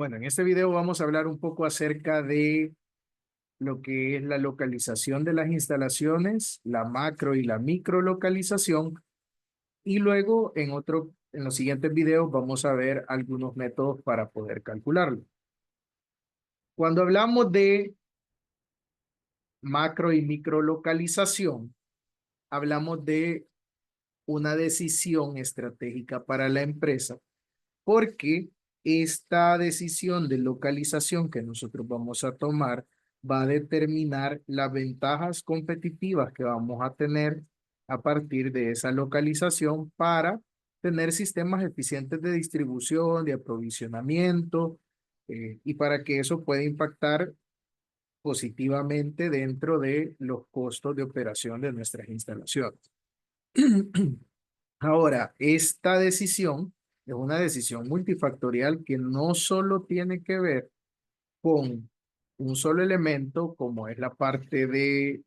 Bueno, en este video vamos a hablar un poco acerca de lo que es la localización de las instalaciones, la macro y la micro localización, y luego en los siguientes videos vamos a ver algunos métodos para poder calcularlo. Cuando hablamos de macro y micro localización, hablamos de una decisión estratégica para la empresa, porque esta decisión de localización que nosotros vamos a tomar va a determinar las ventajas competitivas que vamos a tener a partir de esa localización para tener sistemas eficientes de distribución, de aprovisionamiento, y para que eso pueda impactar positivamente dentro de los costos de operación de nuestras instalaciones. Ahora, esta decisión es una decisión multifactorial que no solo tiene que ver con un solo elemento, como es la parte de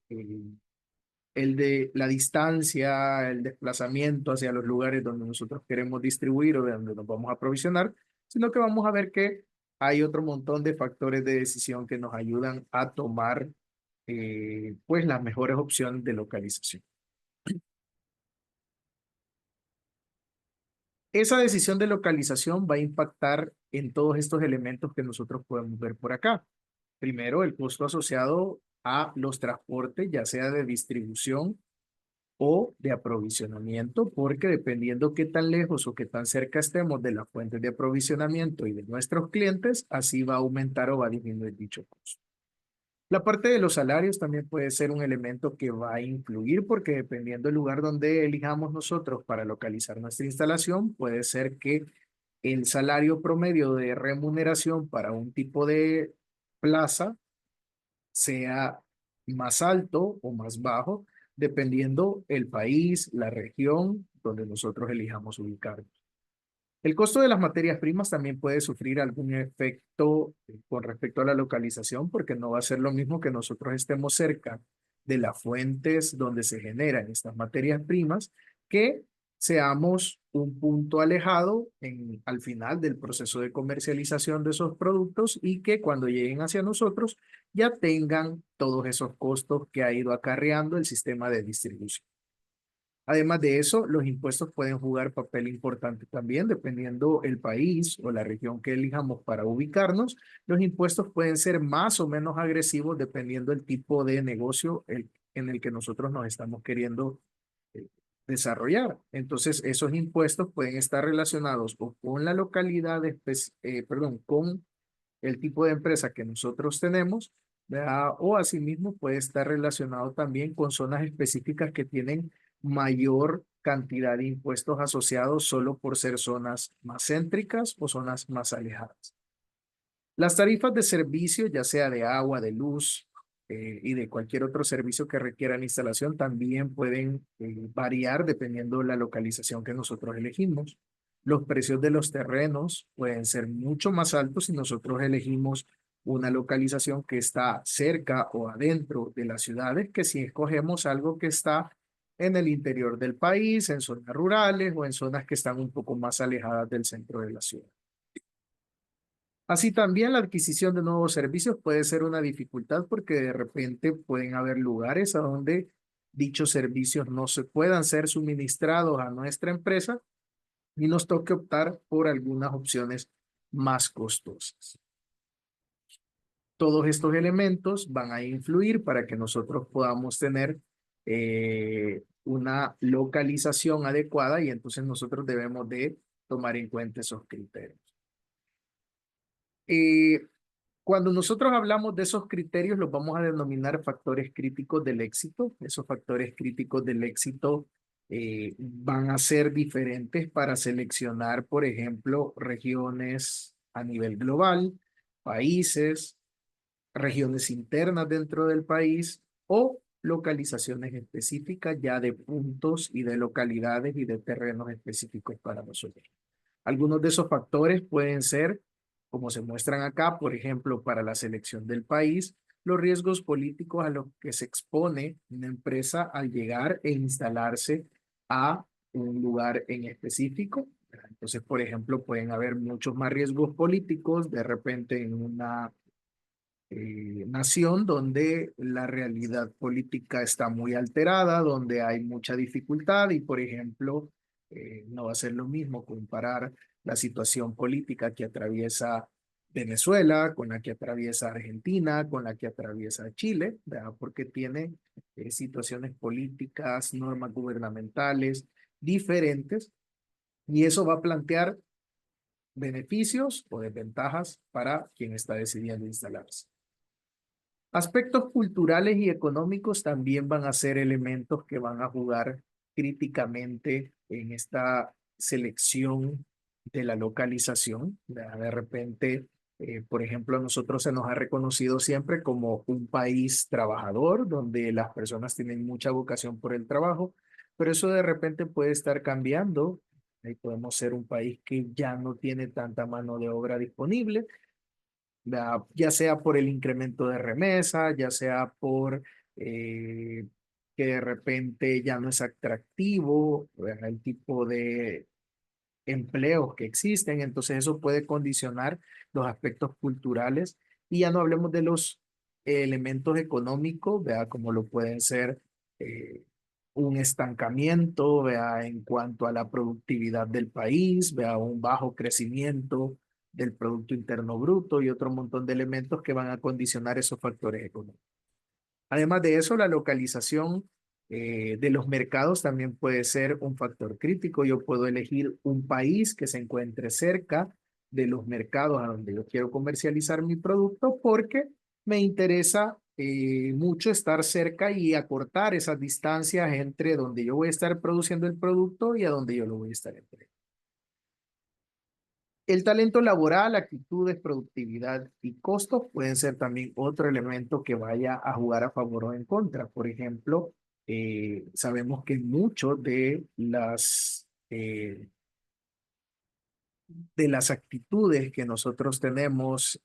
el de la distancia, el desplazamiento hacia los lugares donde nosotros queremos distribuir o de donde nos vamos a aprovisionar, sino que vamos a ver que hay otro montón de factores de decisión que nos ayudan a tomar pues las mejores opciones de localización. Esa decisión de localización va a impactar en todos estos elementos que nosotros podemos ver por acá. Primero, el costo asociado a los transportes, ya sea de distribución o de aprovisionamiento, porque dependiendo qué tan lejos o qué tan cerca estemos de las fuentes de aprovisionamiento y de nuestros clientes, así va a aumentar o va a disminuir dicho costo. La parte de los salarios también puede ser un elemento que va a influir porque dependiendo del lugar donde elijamos nosotros para localizar nuestra instalación, puede ser que el salario promedio de remuneración para un tipo de plaza sea más alto o más bajo, dependiendo el país, la región donde nosotros elijamos ubicarnos. El costo de las materias primas también puede sufrir algún efecto con respecto a la localización, porque no va a ser lo mismo que nosotros estemos cerca de las fuentes donde se generan estas materias primas, que seamos un punto alejado al final del proceso de comercialización de esos productos y que cuando lleguen hacia nosotros ya tengan todos esos costos que ha ido acarreando el sistema de distribución. Además de eso, los impuestos pueden jugar papel importante también, dependiendo el país o la región que elijamos para ubicarnos. Los impuestos pueden ser más o menos agresivos dependiendo del tipo de negocio en el que nosotros nos estamos queriendo eh, desarrollar. Entonces, esos impuestos pueden estar relacionados o con la localidad, perdón, con el tipo de empresa que nosotros tenemos, ¿verdad? O asimismo puede estar relacionado también con zonas específicas que tienen mayor cantidad de impuestos asociados solo por ser zonas más céntricas o zonas más alejadas. Las tarifas de servicio, ya sea de agua, de luz y de cualquier otro servicio que requiera la instalación, también pueden variar dependiendo de la localización que nosotros elegimos. Los precios de los terrenos pueden ser mucho más altos si nosotros elegimos una localización que está cerca o adentro de las ciudades que si escogemos algo que está en el interior del país, en zonas rurales o en zonas que están un poco más alejadas del centro de la ciudad. Así también la adquisición de nuevos servicios puede ser una dificultad porque de repente pueden haber lugares a donde dichos servicios no se puedan ser suministrados a nuestra empresa y nos toque optar por algunas opciones más costosas. Todos estos elementos van a influir para que nosotros podamos tener una localización adecuada y entonces nosotros debemos de tomar en cuenta esos criterios. Eh, Cuando nosotros hablamos de esos criterios, los vamos a denominar factores críticos del éxito. Esos factores críticos del éxito van a ser diferentes para seleccionar, por ejemplo, regiones a nivel global, países, regiones internas dentro del país o localizaciones específicas ya de puntos y de localidades y de terrenos específicos para nosotros. Algunos de esos factores pueden ser, como se muestran acá, por ejemplo, para la selección del país, los riesgos políticos a los que se expone una empresa al llegar e instalarse a un lugar en específico. Entonces, por ejemplo, pueden haber muchos más riesgos políticos de repente en una nación donde la realidad política está muy alterada, donde hay mucha dificultad y, por ejemplo, no va a ser lo mismo comparar la situación política que atraviesa Venezuela con la que atraviesa Argentina, con la que atraviesa Chile, ¿verdad? Porque tiene situaciones políticas, normas gubernamentales diferentes y eso va a plantear beneficios o desventajas para quien está decidiendo instalarse. Aspectos culturales y económicos también van a ser elementos que van a jugar críticamente en esta selección de la localización. De repente, por ejemplo, a nosotros se nos ha reconocido siempre como un país trabajador, donde las personas tienen mucha vocación por el trabajo, pero eso de repente puede estar cambiando. Ahí podemos ser un país que ya no tiene tanta mano de obra disponible, ya sea por el incremento de remesa, ya sea por que de repente ya no es atractivo, ¿verdad? El tipo de empleos que existen, entonces eso puede condicionar los aspectos culturales y ya no hablemos de los elementos económicos, vea, como lo pueden ser eh, un estancamiento, vea, en cuanto a la productividad del país, vea, un bajo crecimiento del Producto Interno Bruto y otro montón de elementos que van a condicionar esos factores económicos. Además de eso, la localización de los mercados también puede ser un factor crítico. Yo puedo elegir un país que se encuentre cerca de los mercados a donde yo quiero comercializar mi producto porque me interesa mucho estar cerca y acortar esas distancias entre donde yo voy a estar produciendo el producto y a donde yo lo voy a estar entregando. El talento laboral, actitudes, productividad y costos pueden ser también otro elemento que vaya a jugar a favor o en contra. Por ejemplo, sabemos que mucho de las actitudes que nosotros tenemos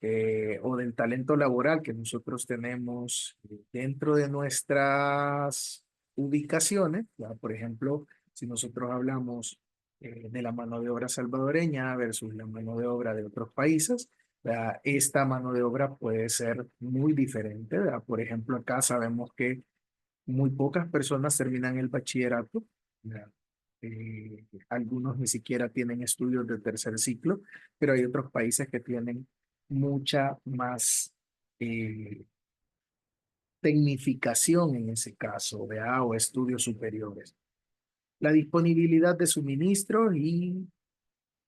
o del talento laboral que nosotros tenemos dentro de nuestras ubicaciones, ¿ya? Por ejemplo, si nosotros hablamos de la mano de obra salvadoreña versus la mano de obra de otros países, ¿verdad? Esta mano de obra puede ser muy diferente, ¿verdad? Por ejemplo, acá sabemos que muy pocas personas terminan el bachillerato, ¿verdad? Algunos ni siquiera tienen estudios de tercer ciclo, pero hay otros países que tienen mucha más eh, tecnificación en ese caso, ¿verdad? O estudios superiores. La disponibilidad de suministros y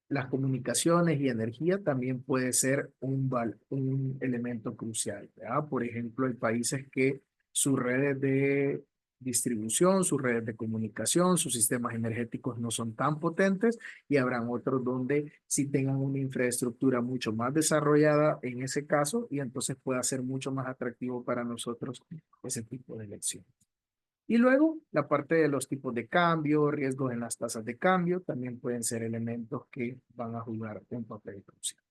las comunicaciones y energía también puede ser un elemento crucial, ¿verdad? Por ejemplo, hay países que sus redes de distribución, sus redes de comunicación, sus sistemas energéticos no son tan potentes y habrán otros donde sí tengan una infraestructura mucho más desarrollada en ese caso y entonces pueda ser mucho más atractivo para nosotros ese tipo de elección. Y luego la parte de los tipos de cambio, riesgos en las tasas de cambio, también pueden ser elementos que van a jugar un papel crucial.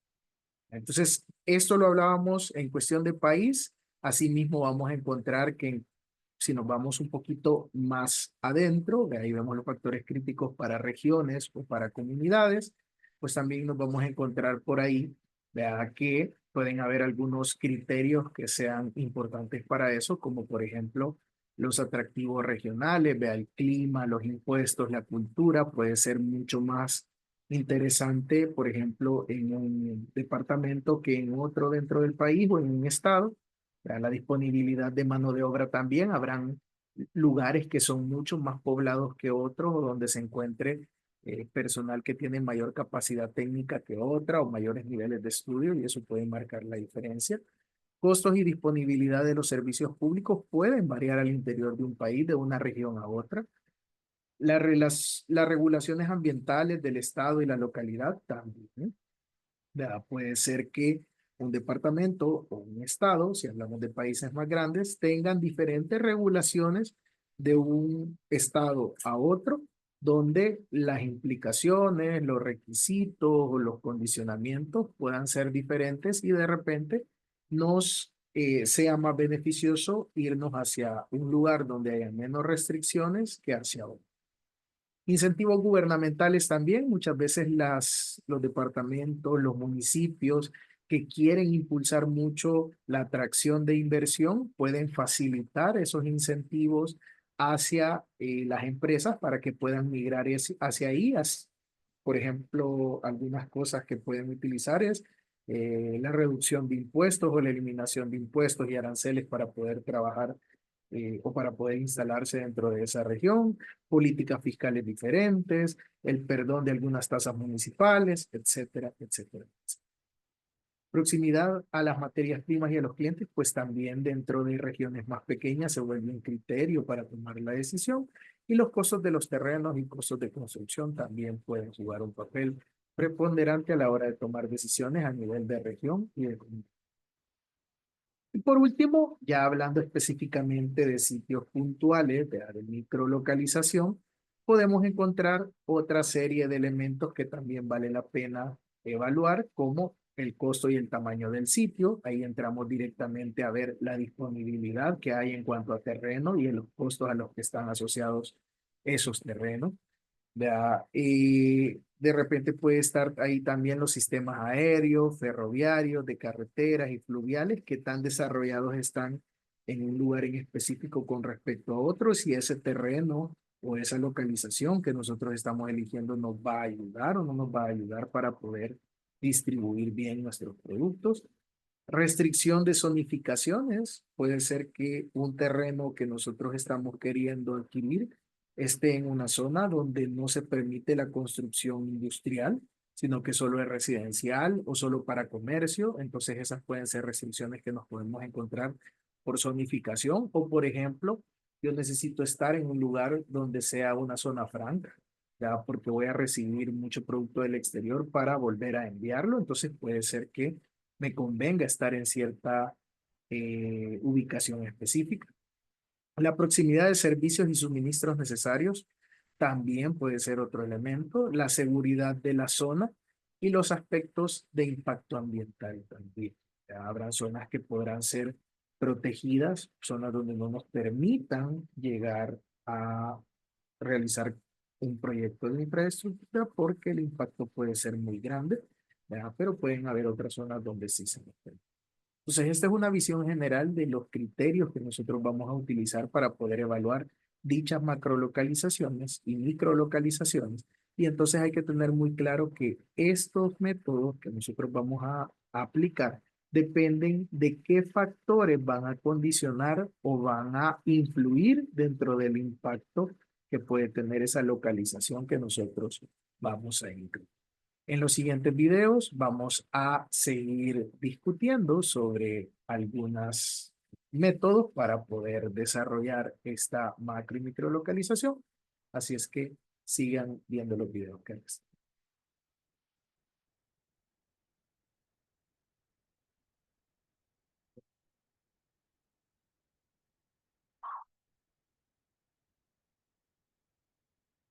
Entonces, esto lo hablábamos en cuestión de país. Asimismo, vamos a encontrar que si nos vamos un poquito más adentro, de ahí vemos los factores críticos para regiones o para comunidades, pues también nos vamos a encontrar por ahí, vea que pueden haber algunos criterios que sean importantes para eso, como por ejemplo los atractivos regionales, vea el clima, los impuestos, la cultura, puede ser mucho más interesante, por ejemplo, en un departamento que en otro dentro del país o en un estado. La disponibilidad de mano de obra también. Habrán lugares que son mucho más poblados que otros o donde se encuentre personal que tiene mayor capacidad técnica que otra o mayores niveles de estudio y eso puede marcar la diferencia. Costos y disponibilidad de los servicios públicos pueden variar al interior de un país, de una región a otra. Las regulaciones ambientales del estado y la localidad también, ¿eh? ¿Verdad? Puede ser que un departamento o un estado, si hablamos de países más grandes, tengan diferentes regulaciones de un estado a otro, donde las implicaciones, los requisitos o los condicionamientos puedan ser diferentes y de repente nos sea más beneficioso irnos hacia un lugar donde haya menos restricciones que hacia otro. Incentivos gubernamentales también, muchas veces los departamentos, los municipios que quieren impulsar mucho la atracción de inversión pueden facilitar esos incentivos hacia las empresas para que puedan migrar hacia ahí. Por ejemplo, algunas cosas que pueden utilizar es la reducción de impuestos o la eliminación de impuestos y aranceles para poder trabajar o para poder instalarse dentro de esa región, políticas fiscales diferentes, el perdón de algunas tasas municipales, etcétera, etcétera. Proximidad a las materias primas y a los clientes, pues también dentro de regiones más pequeñas se vuelve un criterio para tomar la decisión y los costos de los terrenos y costos de construcción también pueden jugar un papel preponderante a la hora de tomar decisiones a nivel de región y de comunidad. Y por último, ya hablando específicamente de sitios puntuales, de microlocalización, podemos encontrar otra serie de elementos que también vale la pena evaluar, como el costo y el tamaño del sitio. Ahí entramos directamente a ver la disponibilidad que hay en cuanto a terreno y los costos a los que están asociados esos terrenos. ¿Verdad? Y de repente puede estar ahí también los sistemas aéreos, ferroviarios, de carreteras y fluviales, que tan desarrollados están en un lugar en específico con respecto a otros, si ese terreno o esa localización que nosotros estamos eligiendo nos va a ayudar o no nos va a ayudar para poder distribuir bien nuestros productos. Restricción de zonificaciones. Puede ser que un terreno que nosotros estamos queriendo adquirir esté en una zona donde no se permite la construcción industrial, sino que solo es residencial o solo para comercio. Entonces esas pueden ser restricciones que nos podemos encontrar por zonificación o, por ejemplo, yo necesito estar en un lugar donde sea una zona franca, ya porque voy a recibir mucho producto del exterior para volver a enviarlo. Entonces puede ser que me convenga estar en cierta ubicación específica. La proximidad de servicios y suministros necesarios también puede ser otro elemento. La seguridad de la zona y los aspectos de impacto ambiental también. Ya habrá zonas que podrán ser protegidas, zonas donde no nos permitan llegar a realizar un proyecto de infraestructura porque el impacto puede ser muy grande, ¿verdad? Pero pueden haber otras zonas donde sí se nos permite. Entonces, esta es una visión general de los criterios que nosotros vamos a utilizar para poder evaluar dichas macrolocalizaciones y microlocalizaciones. Y entonces hay que tener muy claro que estos métodos que nosotros vamos a aplicar dependen de qué factores van a condicionar o van a influir dentro del impacto que puede tener esa localización que nosotros vamos a incluir. En los siguientes videos vamos a seguir discutiendo sobre algunos métodos para poder desarrollar esta macro y microlocalización. Así es que sigan viendo los videos que les